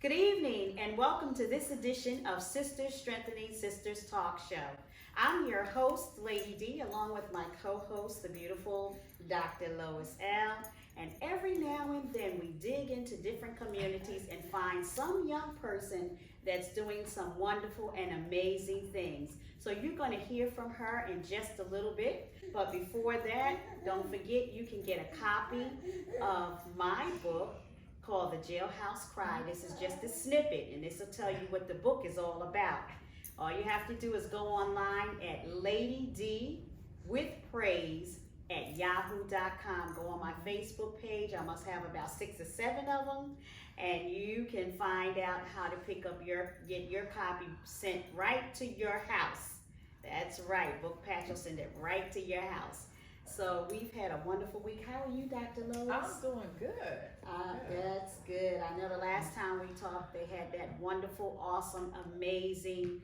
Good evening and welcome to this edition of Sisters Strengthening Sisters Talk Show. I'm your host, Lady D, along with my co-host, the beautiful Dr. Lois L. And every now and then we dig into different communities and find some young person that's doing some wonderful and amazing things. So you're going to hear from her in just a little bit. But before that, don't forget you can get a copy of my book called The Jailhouse Cry. This is just a snippet, and this will tell you what the book is all about. All you have to do is go online at ladydwithpraise@yahoo.com. Go on my Facebook page. I must have about 6 or 7 of them, and you can find out how to get your copy sent right to your house. That's right, Book Patch will send it right to your house. So we've had a wonderful week. How are you, Dr. Lois? I'm doing good. That's good. I know the last time we talked, they had that wonderful, awesome, amazing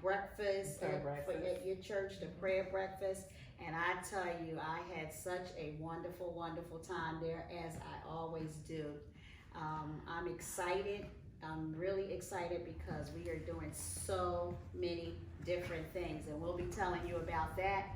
breakfast at your church, the prayer breakfast. And I tell you, I had such a wonderful, wonderful time there, as I always do. I'm excited. I'm really excited because we are doing so many different things, and we'll be telling you about that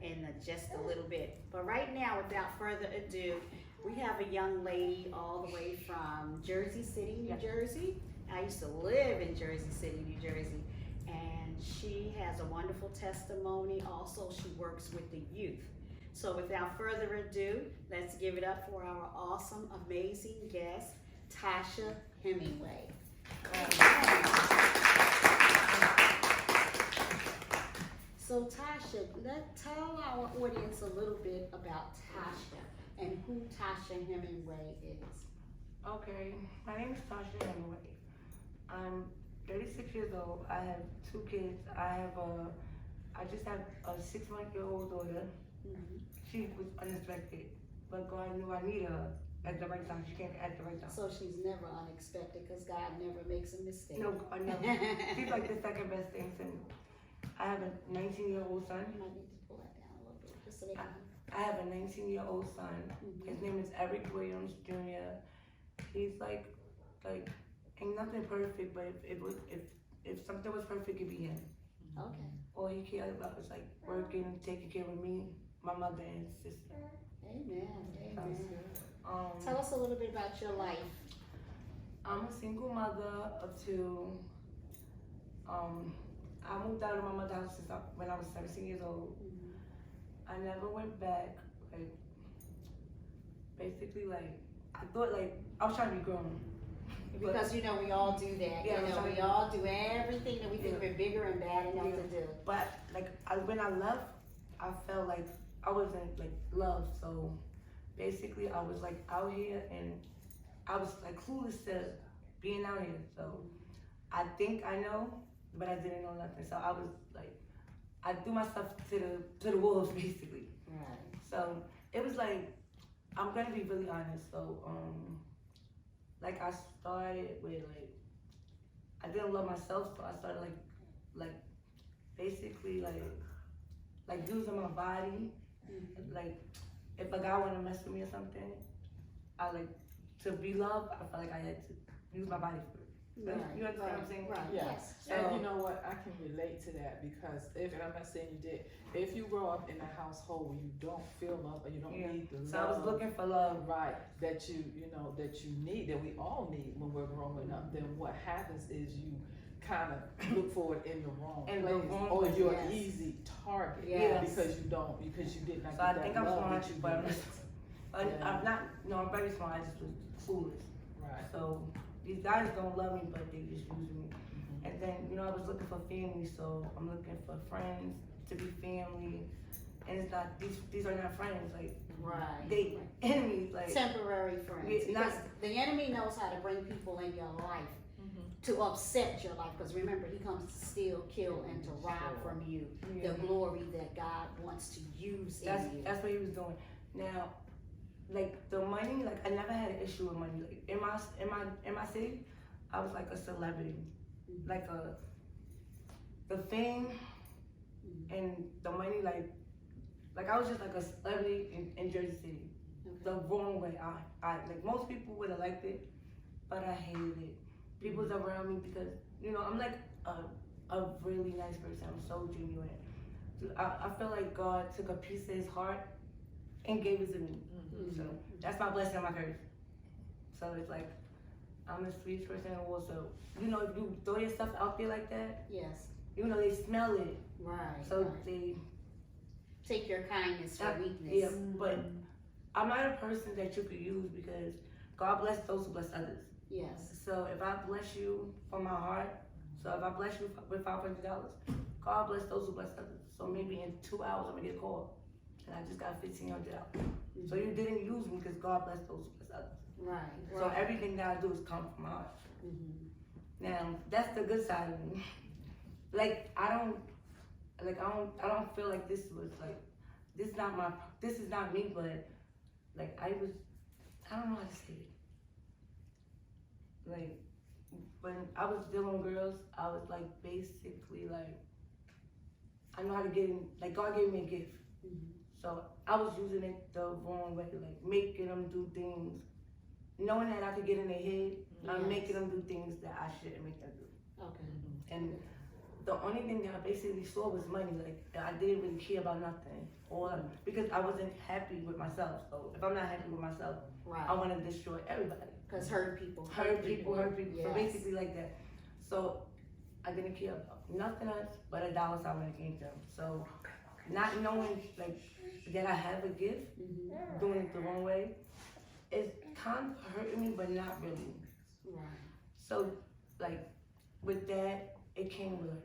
in just a little bit. But right now, without further ado, we have a young lady all the way from Jersey City, New Jersey. I used to live in Jersey City, New Jersey, and she has a wonderful testimony. Also, she works with the youth. So without further ado, let's give it up for our awesome, amazing guest, Tasha Hemingway. So Tasha, tell our audience a little bit about Tasha and who Tasha Hemingway is. Okay, my name is Tasha Hemingway. I'm 36 years old. I have 2 kids. I just have a 6-month-old daughter. Mm-hmm. She was unexpected, but God knew I needed her at the right time. She came at the right time. So she's never unexpected because God never makes a mistake. No, I never. She's like the second best thing to me. I have a 19-year-old son. You might need to pull that down a little bit, just so they can. I have a 19-year-old son. Mm-hmm. His name is Eric Williams Jr. He's like ain't nothing perfect, but if something was perfect, it'd be him. Okay. All he cared about was like working, taking care of me, my mother and sister. Amen. Amen. Um, Tell us a little bit about your life. I'm a single mother of 2. I moved out of my mother's house when I was 17 years old. Mm-hmm. I never went back. Like, basically, like, I thought, like, I was trying to be grown. Because, you know, we all do that. Yeah, you know, we all do everything that we think we're bigger and bad enough to do. But, like, when I left, I felt like I wasn't, like, loved. So, basically, I was, like, out here, and I was, like, clueless to being out here. So, I think I know, but I didn't know nothing. So, I was, like, I threw myself to the wolves, basically. Right. So, it was, like, I'm gonna be really honest. So, like, I started with, like, I didn't love myself, so I started, like, basically, like using my body. Mm-hmm. Like, if a guy wanted to mess with me or something, to be loved, I felt like I had to use my body for it. Right. You understand what I'm saying? Right. Yes. So, And you know what? I can relate to that because and I'm not saying you did. If you grow up in a household where you don't feel love or you don't need the so love, I was looking for love. right, that you need, that we all need when we're growing up, then what happens is you kind of look for it in the wrong In the place, wrong or place, you're yes. an easy target Yes. because you did not So get I that think I'm love smart, that you but needed. I'm not, I'm very smart, I just was foolish. Right. So these guys don't love me, but they just use me. Mm-hmm. And then, I was looking for family, so I'm looking for friends to be family. And it's not, these are not friends, like, Right. they enemies, like. Temporary friends. Yeah, Because the enemy knows how to bring people in your life to upset your life. Because remember, he comes to steal, kill, and to rob from you the glory that God wants to use in you. That's what he was doing. Now, like, the money, like, I never had an issue with money. Like, in my city, I was like a celebrity. Like the fame and the money, like I was just like a celebrity in Jersey City. Okay. The wrong way. I like most people would have liked it, but I hated it. people's around me because, you know, I'm like a really nice person. I'm so genuine. I feel like God took a piece of his heart and gave it to me. So that's my blessing and my curse. So it's like, I'm the sweetest person in the world. So, you know, if you throw yourself out there like that, Yes. you know, they smell it. Right. So right. they Take your kindness for weakness. Yeah, but I'm not a person that you could use because God bless those who bless others. Yes. So if I bless you from my heart, so if I bless you with $500, God bless those who bless others. So maybe in 2 hours I'm gonna get a call, and I just got $1,500 out. So you didn't use me because God bless those who bless others. Right. So everything that I do is come from my heart. Now that's the good side of me. Like I don't feel like this was like, this is not me, but like I don't know how to say it. Like when I was dealing with girls, I was like basically like, I know how to get in, like God gave me a gift. So I was using it the wrong way, like making them do things, knowing that I could get in their head, I'm making them do things that I shouldn't make them do. Okay. And the only thing that I basically saw was money. Like I didn't really care about nothing, or because I wasn't happy with myself. So if I'm not happy with myself, Right. I want to destroy everybody. Because hurt people. Hurt people. Yes. So basically like that. So I didn't care about nothing else but $1 sign when it came to them. So not knowing like that I have a gift, doing it the wrong way, it's kind of hurting me, but not really. Right. So like with that, it came with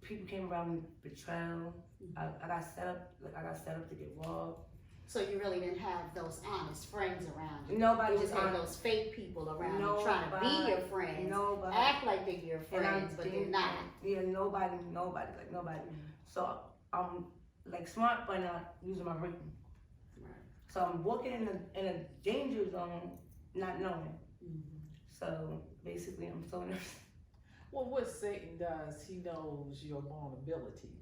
people came around me, betrayal. I got set up to get robbed. So you really didn't have those honest friends around you. Nobody You was just had honest. those fake people around you trying to be your friends. Nobody. Act like they're your friends, but they're not. Yeah, nobody. So I'm like smart, but not using my brain. Right. So I'm walking in a danger zone, not knowing. So basically, I'm so nervous. Well, what Satan does, he knows your vulnerabilities.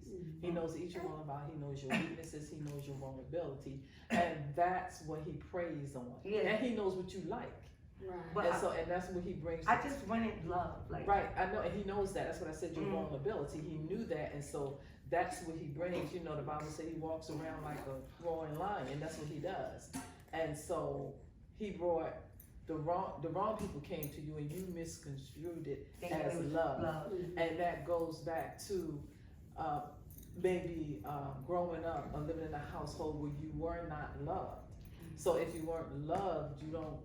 He knows each one about. He knows your weaknesses. He knows your vulnerability, and that's what he preys on. Yeah. And he knows what you like. Right. But And that's what he brings. I just wanted love, like Right, I know, and he knows that. That's what I said. Your vulnerability. He knew that, and so that's what he brings. You know, the Bible says he walks around like a roaring lion, and that's what he does. And so he brought the wrong people came to you, and you misconstrued it as love. And that goes back to maybe growing up or living in a household where you were not loved. So if you weren't loved, you don't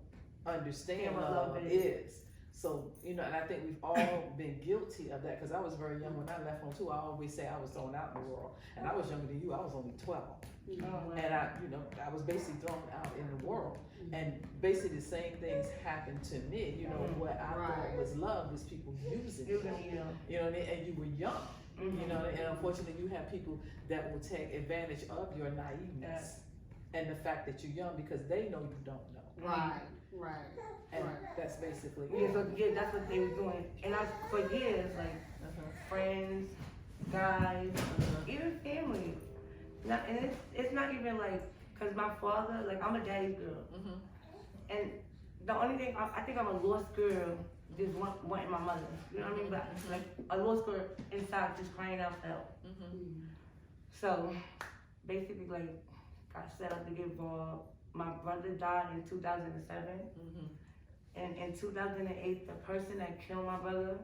understand what love is. So, you know, and I think we've all been guilty of that, because I was very young when I left home too. I always say I was thrown out in the world, and I was younger than you. I was only 12. And I was basically thrown out in the world, and basically the same things happened to me. You know, what I thought was love was people using you. You know what I mean? And you were young. You know, and unfortunately you have people that will take advantage of your naiveness and the fact that you're young, because they know you don't know. Right. And that's basically that's what they were doing. And for years, like friends, guys, even family. And it's not even like, cause my father, like I'm a daddy's girl, and the only thing I think I'm a lost girl, just wanting my mother. You know what I mean? But like a lost girl inside, just crying out for help. So basically, like got set up to get robbed. My brother died in 2007, and in 2008, the person that killed my brother,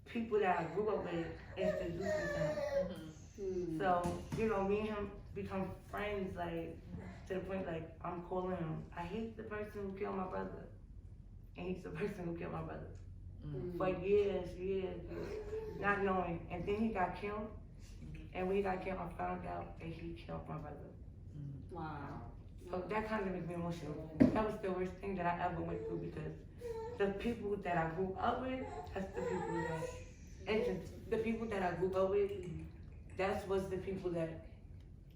people that I grew up with introduced me to him. So, you know, me and him become friends, like, to the point, like, I'm calling him, I hate the person who killed my brother. And he's the person who killed my brother. For years, not knowing. And then he got killed. And when he got killed, I found out that he killed my brother. Wow. So that kind of makes me emotional. That was the worst thing that I ever went through, because the people that I grew up with, that's the people that, and the people that I grew up with, that was the people that,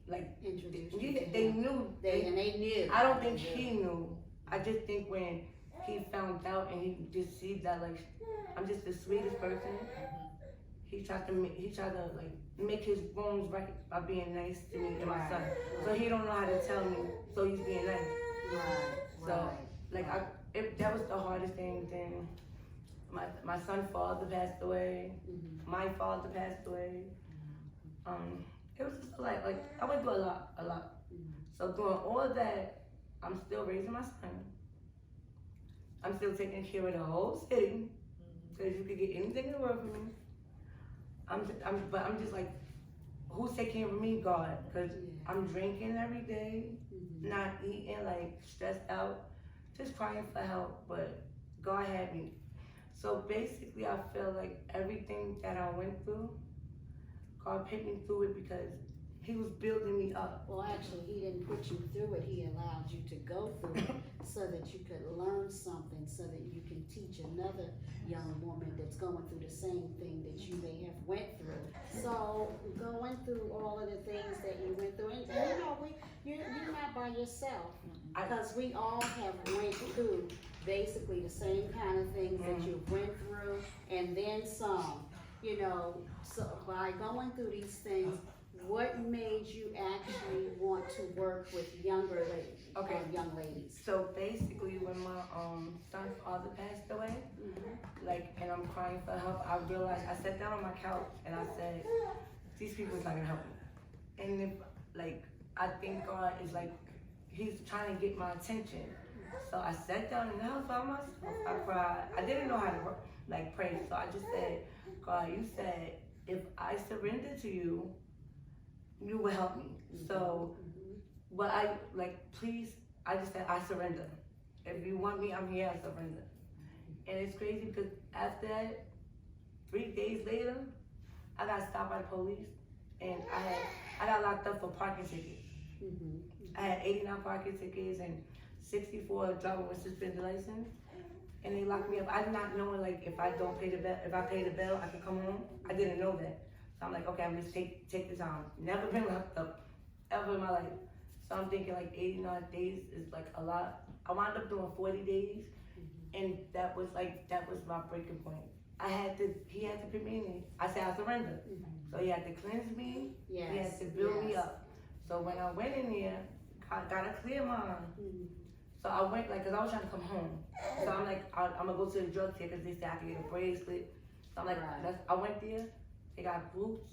like, Introduced yeah, you to they him. knew. And they knew. I don't think he knew. I just think when he found out and he just sees that, like, I'm just the sweetest person, he tried to like make his wrongs right by being nice to me and my son. So he don't know how to tell me, so he's being nice. So like that was the hardest thing. Then my son's father passed away. My father passed away. It was just like I went through a lot. So doing all of that, I'm still raising my son. I'm still taking care of the whole city, because you could get anything in the world from me. But I'm just like, who's taking care of me? God, because I'm drinking every day, not eating, like stressed out, just crying for help. But God had me. So basically, I feel like everything that I went through, God put me through it because He was building me up. Well, actually, He didn't put you through it. He allowed you to go through it so that you could learn something, so that you can teach another young woman that's going through the same thing that you may have went through. So going through all of the things that you went through, and you know, you're not by yourself, because we all have went through basically the same kind of things that you went through, and then some. You know, so by going through these things, what made you actually want to work with younger ladies, young ladies? So basically, when my son's father passed away, and I'm crying for help, I realized, I sat down on my couch and I said, these people's not gonna help me. And if, I think God is He's trying to get my attention. So I sat down and I was by myself. I cried. I didn't know how to pray, so I just said, God, you said, if I surrender to you, you will help me. So, but please, I just said, I surrender. If you want me, I'm here, I surrender. And it's crazy because after that, 3 days later, I got stopped by the police, and I got locked up for parking tickets. I had 89 parking tickets and 64 driver with suspended license. And they locked me up. I did not know if I pay the bill, I can come home. I didn't know that. So I'm like, okay, I'm just take the time. Never been locked up ever in my life. So I'm thinking 89 days is a lot. I wound up doing 40 days, and that was my breaking point. He had to put me in it. I said I surrender. So he had to cleanse me. He had to build me up. So when I went in there, I got a clear mind. So I went, cause I was trying to come home. So I'm I'm gonna go to the drug care because they said I could get a bracelet. So I'm I went there. They got groups.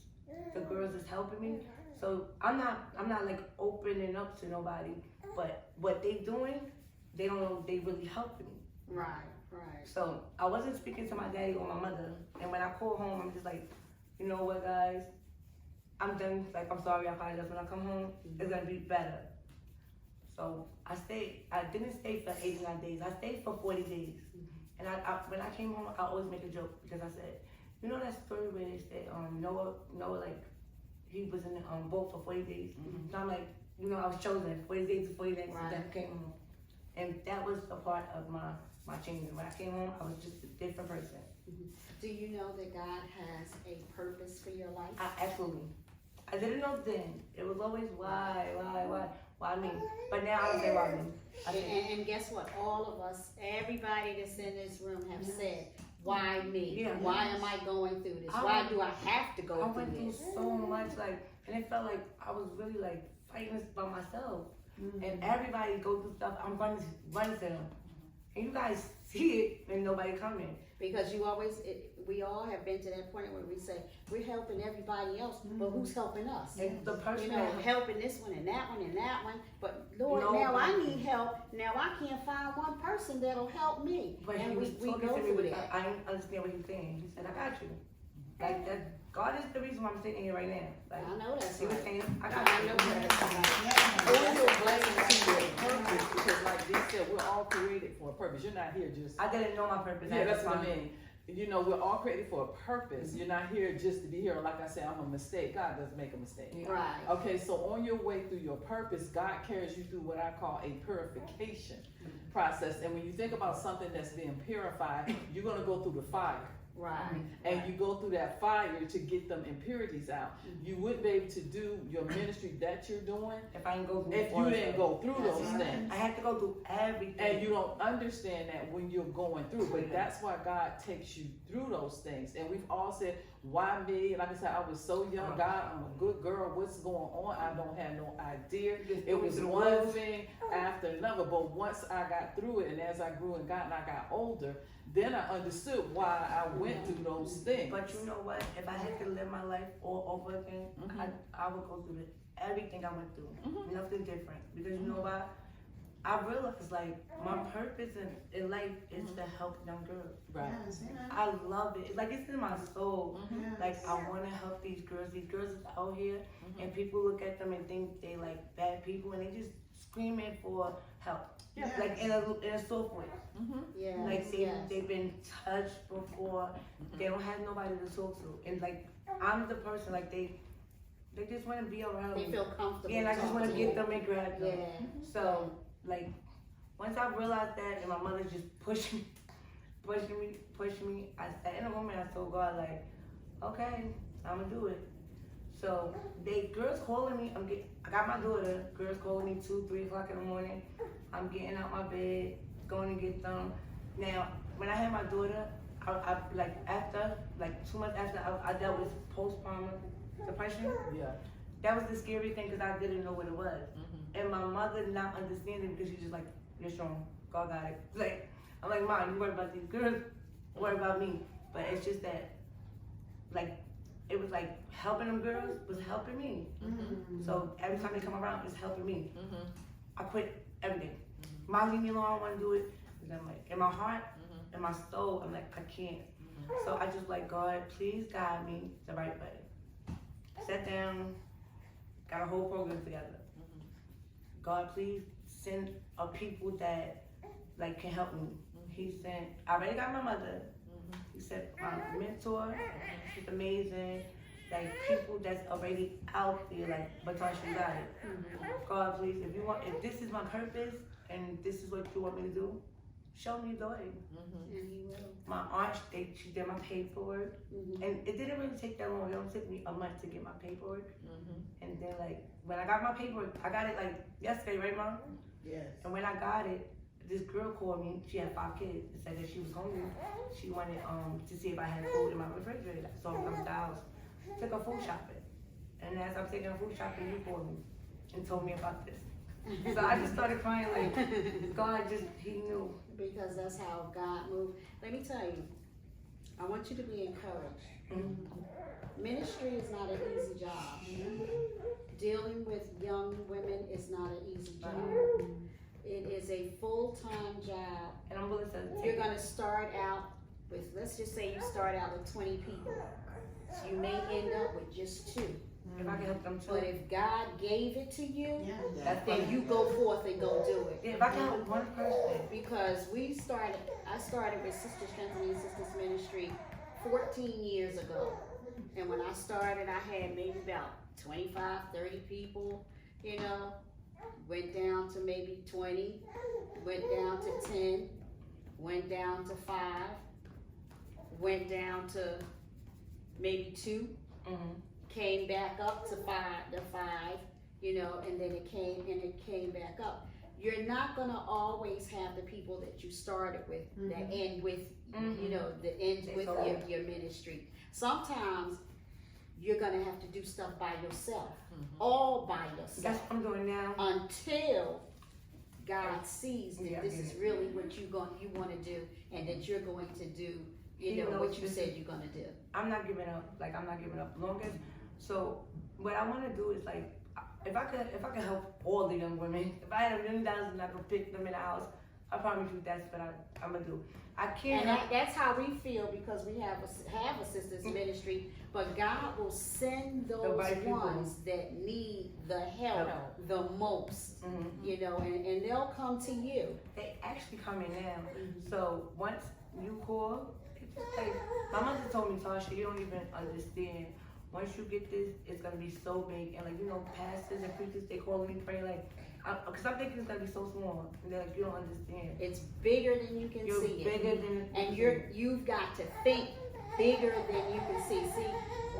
The girls is helping me. So I'm not opening up to nobody. But what they doing, they don't know they really helping me. Right. So I wasn't speaking to my daddy or my mother. And when I call home, I'm just you know what, guys? I'm done. I'm sorry, I apologize. When I come home, it's gonna be better. So I didn't stay for 89 days. I stayed for 40 days. And when I came home, I always make a joke because I said, you know that story where they said Noah he was in the boat for 40 days. So I'm I was chosen 40 days to 40 days, and then I came home. And that was a part of my change. When I came home, I was just a different person. Do you know that God has a purpose for your life? Absolutely. I didn't know then. It was always why me? But now I say why me. And guess what? All of us, everybody that's in this room have said, why me? Yeah. Why am I going through this? Why do I have to go through this? I went through so much, and it felt like I was really fighting this by myself. And everybody go through stuff, I'm running to them. And you guys see it and nobody coming. Because we all have been to that point where we say, we're helping everybody else, but who's helping us? And the person helping this one and that one and that one. But Lord, now I need help. Now I can't find one person that'll help me. But and we go through that. I didn't understand what he was saying. He said, I got you. That God is the reason why I'm sitting here right now. I know that's he was right. saying, I got you. Going to a blessing to your purpose, because like they said, we're all created for a purpose. You're not here just. I didn't know my purpose. Yeah, that's what I mean. We're all created for a purpose. You're not here just to be here. Like I said, I'm a mistake. God doesn't make a mistake. Right. Okay, so on your way through your purpose, God carries you through what I call a purification process. And when you think about something that's being purified, you're going to go through the fire. Right. And you go through that fire to get them impurities out. You wouldn't be able to do your ministry that you're doing if I didn't go through if you didn't go through those things. I had to go through everything. And you don't understand that when you're going through, but that's why God takes you through those things. And we've all said, why me? Like I said, I was so young. God, I'm a good girl. What's going on? I don't have no idea. It was one thing after another. But once I got through it, and as I grew and I got older, then I understood why I went through those things. But you know what? If I had to live my life all over again, I would go through everything I went through. Nothing different. Because you know what? I realized like my purpose in life is to help young girls. Right. I love it. Like it's in my soul. Like I want to help these girls. These girls is out here, and people look at them and think they like bad people, and they just screaming for help. Yes. Like in a soft way. Yes. Like they've been touched before. They don't have nobody to talk to, and like I'm the person like they just want to be around They me. feel comfortable. Yeah, and I just want to get them and grab them. Yeah. So like once I realized that, and my mother just pushing me, I sat in a room and I told God like, okay, I'm gonna do it. So girls calling me. I got my daughter. Girls calling me 2, 3 o'clock in the morning. I'm getting out my bed, going to get them. Now, when I had my daughter, I like after 2 months after I dealt with postpartum depression. Yeah. That was the scary thing because I didn't know what it was, and my mother not understanding because she's just like, you're strong. God got it. Like I'm like, Mom, you worry about these girls, worry about me. But it's just that, like. It was like helping them girls was helping me. So every time they come around, it's helping me. I quit everything. Mom, leave me alone. I don't want to do it. And I'm like, in my heart, in my soul, I'm like, I can't. So I just like, God, please guide me the right way. Sat down, got a whole program together. God, please send a people that like can help me. He sent. I already got my mother. He said my mentor. She's amazing. Like people that's already out there, like, but Tasha got it. God, please, if this is my purpose and this is what you want me to do, show me the way. And He will. My aunt, she did my paperwork, and it didn't really take that long. It only took me a month to get my paperwork, and then like when I got my paperwork, I got it like yesterday, right, Mom? Yes. And when I got it, this girl called me. She had 5 kids. And said that she was hungry. She wanted to see if I had food in my refrigerator. So I come to the house, took her food shopping, and as I'm taking her food shopping, you called me and told me about this. So I just started crying like God He knew. Because that's how God moved. Let me tell you, I want you to be encouraged. Ministry is not an easy job. Dealing with young women is not an easy job. It is a full-time job. And I'm willing to You're going to start out with, let's just say you start out with 20 people. So you may end up with just 2. If I can help them too. But if God gave it to you, That's then you go forth and go do it. Yeah, if I can help one person. Because I started with Sister Strengthening Sisters Ministry 14 years ago. And when I started, I had maybe about 25, 30 people, you know. Went down to maybe 20, went down to 10, went down to 5, went down to maybe 2, came back up to 5, you know, and then it came back up. You're not gonna always have the people that you started with that end with, you know, that ends with your ministry. Sometimes you're gonna have to do stuff by yourself, all by yourself. That's what I'm doing now. Until God sees that this is really what you want to do, and that you're going to do, you know, what you said you're gonna do. I'm not giving up. Like I'm not giving up. Longest. So what I want to do is like, if I could help all the young women. If I had $1 million and I could pick them in the house, I promise you that's what I'm gonna do. I can't. And that's how we feel, because we have a sisters ministry, but God will send those right ones that need the help the most, you know, and they'll come to you. They actually come in now. So once you call, it's just like my mother told me, Tasha, you don't even understand. Once you get this, it's gonna be so big. And like, you know, pastors and preachers, they call me, pray like, because I'm thinking it's gonna be so small. And they're like, you don't understand. It's bigger than you can see it. Bigger than. And you've got to think bigger than you can see. See,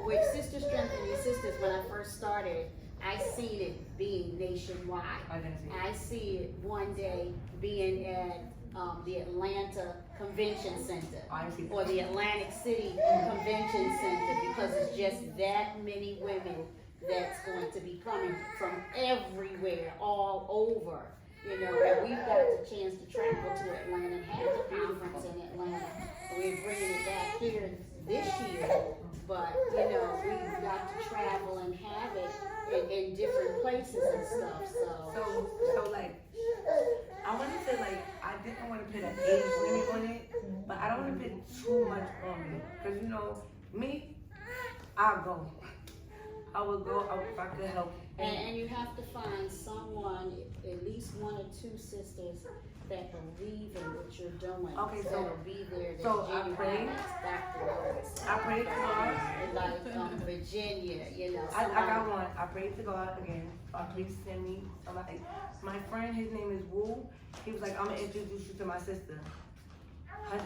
with Sister Strengthening Sisters, when I first started, I see it being nationwide. I see it one day being at the Atlanta Convention Center or the Atlantic City Convention Center, because it's just that many women that's going to be coming from everywhere, all over, you know, and we've got the chance to travel to Atlanta and have the conference in Atlanta. So we're bringing it back here this year, but you know, we've got to travel and have it in different places and stuff. So like, I want to say like, I didn't want to put an age limit on it, but I don't want to put too much on it, because you know, me, I'll go. I will go if I could help. And you have to find someone, at least one or two sisters that believe in what you're doing. Okay, so that'll be there. so I pray. I pray to God. Like Virginia, you know. I got one. I pray to God again. Please send me somebody. My friend, his name is Wu. He was like, I'm gonna introduce you to my sister.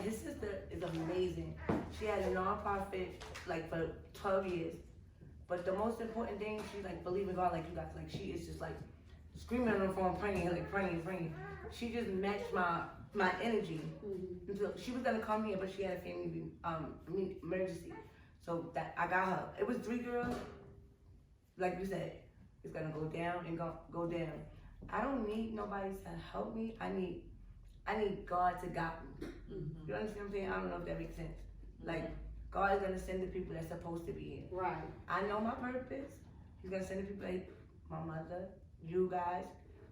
His sister is amazing. She had a nonprofit like for 12 years. But the most important thing, she like believe in God like you guys. Like she is just like screaming on the phone, praying. She just matched my energy. Mm-hmm. So she was gonna come here, but she had a family emergency. So that I got her. It was 3 girls. Like you said, it's gonna go down and go down. I don't need nobody to help me. I need God to guide me. Mm-hmm. You understand what I'm saying? I don't know if that makes sense. Like. God is gonna send the people that's supposed to be here. Right. I know my purpose. He's gonna send the people like my mother, you guys,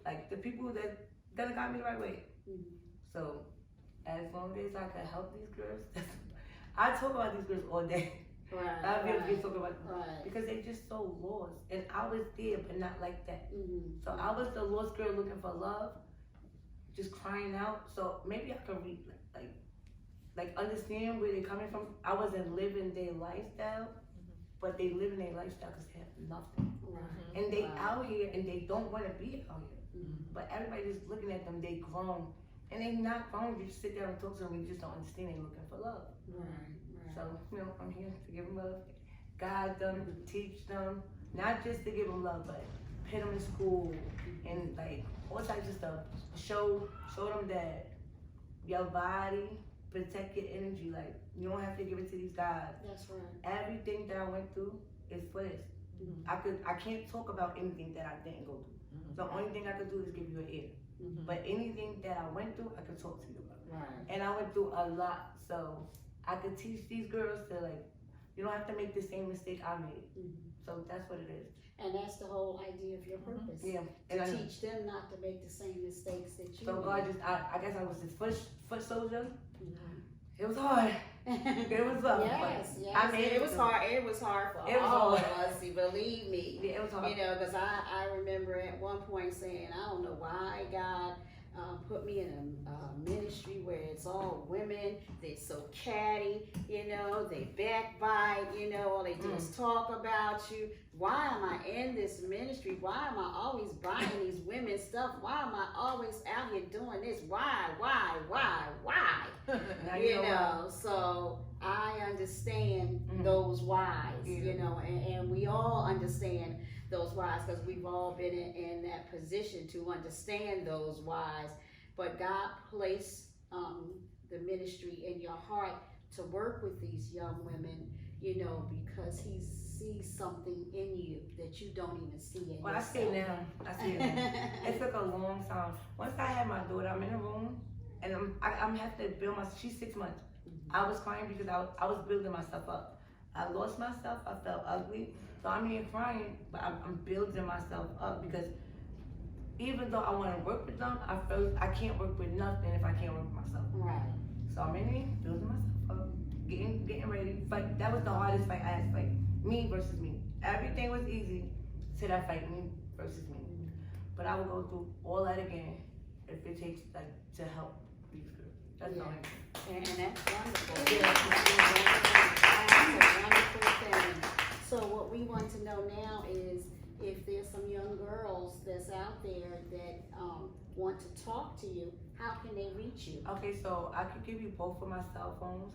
like the people that gonna guide me the right way. Mm-hmm. So, as long as I can help these girls, I talk about these girls all day. Right. I'll be able to talk about them right. because they just so lost, and I was there, but not like that. Mm-hmm. So I was the lost girl looking for love, just crying out. So maybe I can read like understand where they're coming from. I wasn't living their lifestyle, but they living their lifestyle because they have nothing. Right. And they out here and they don't want to be out here. But everybody just looking at them, they grown. And they not grown, you just sit there and talk to them and you just don't understand they're looking for love. Right. So, you know, I'm here to give them love, guide them, teach them, not just to give them love, but put them in school and like all types of stuff. Show them that your body, protect your energy. Like you don't have to give it to these guys. That's right. Everything that I went through is for this. I can't talk about anything that I didn't go through. The only thing I could do is give you an ear. But anything that I went through, I could talk to you about. Right. And I went through a lot, so I could teach these girls to like, you don't have to make the same mistake I made. So that's what it is. And that's the whole idea of your purpose. Yeah. To teach them not to make the same mistakes that you So made. God just, I guess I was his foot soldier. It was hard. It was up. Yes. I made it was hard. It was hard for all of us. Believe me. Yeah, it was hard. You know, because I remember at one point saying, I don't know why God put me in a ministry where it's all women. They're so catty, you know, they backbite, you know, all they do is talk about you. Why am I in this ministry? Why am I always buying these women's stuff? Why am I always out here doing this? Why? You know, so I understand those whys, you know, and we all understand those whys because we've all been in that position to understand those whys. But God placed the ministry in your heart to work with these young women, you know, because He sees something in you that you don't even see in yourself. I see it now. It took a long time. Once I had my daughter, I'm in a room and I'm have to build she's 6 months. I was crying because I was building myself up. I lost myself, I felt ugly. So I'm here crying, but I'm building myself up because even though I want to work with them, I feel I can't work with nothing if I can't work with myself. Right. So I'm in here building myself up, getting ready. Fight. That was the hardest fight I had to fight. Me versus me. Everything was easy to that fight, me versus me. But I will go through all that again if it takes like to help these girls. That's all. And that's wonderful. That's a wonderful thing. So what we want to know now is if there's some young girls that's out there that want to talk to you, how can they reach you? Okay, so I could give you both of my cell phones.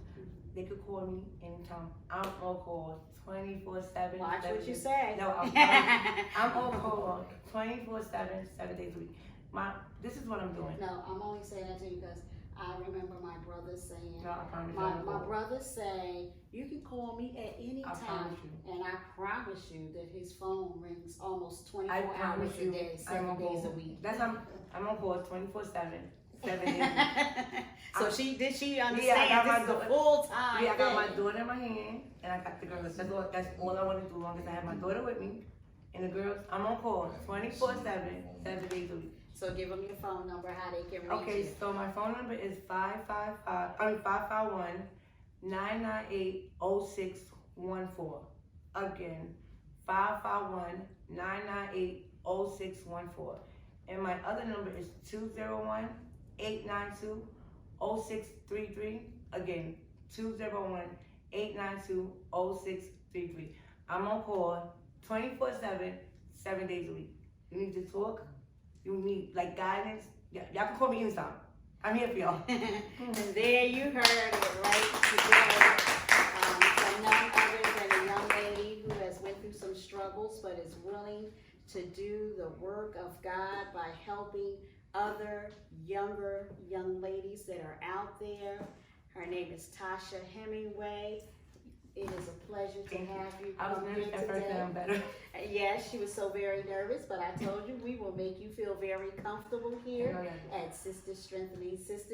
They could call me anytime. I'm on call 24/7. Watch what you say. No, I'm on call 24/7, 7 days a week. This is what I'm doing. No, I'm only saying that to you because I remember my brother saying, No, I promise you. my brother say, you can call me at any I time. promise you. And I promise you that his phone rings almost 24 I hours promise a you. day, I'm 7 on days a call. week. That's I'm on call 24/7, 7 days a week. So she understand I got this is a full time. Yeah, I got my daughter in my hand, and I got the girls. That's all I want to do. As long as I have my daughter with me, and the girls, I'm on call 24/7, 7 days a week. So give them your phone number, how they can reach Okay, you. so my phone number is 551-998-0614. Again, 551-998-0614. And my other number is 201-892-0633. Again, 201-892-0633. I'm on call 24/7, 7 days a week. You need to talk, you need like guidance, y'all can call me anytime. I'm here for y'all. And there you heard it right today. From none other than a young lady who has went through some struggles but is willing to do the work of God by helping other younger young ladies that are out there. Her name is Tasha Hemingway. It is a pleasure to have you I was come nervous here at first, today. now I'm better. Yes, she was so very nervous, but I told you we will make you feel very comfortable here Oh, yeah. at Sister Strengthening Sisters.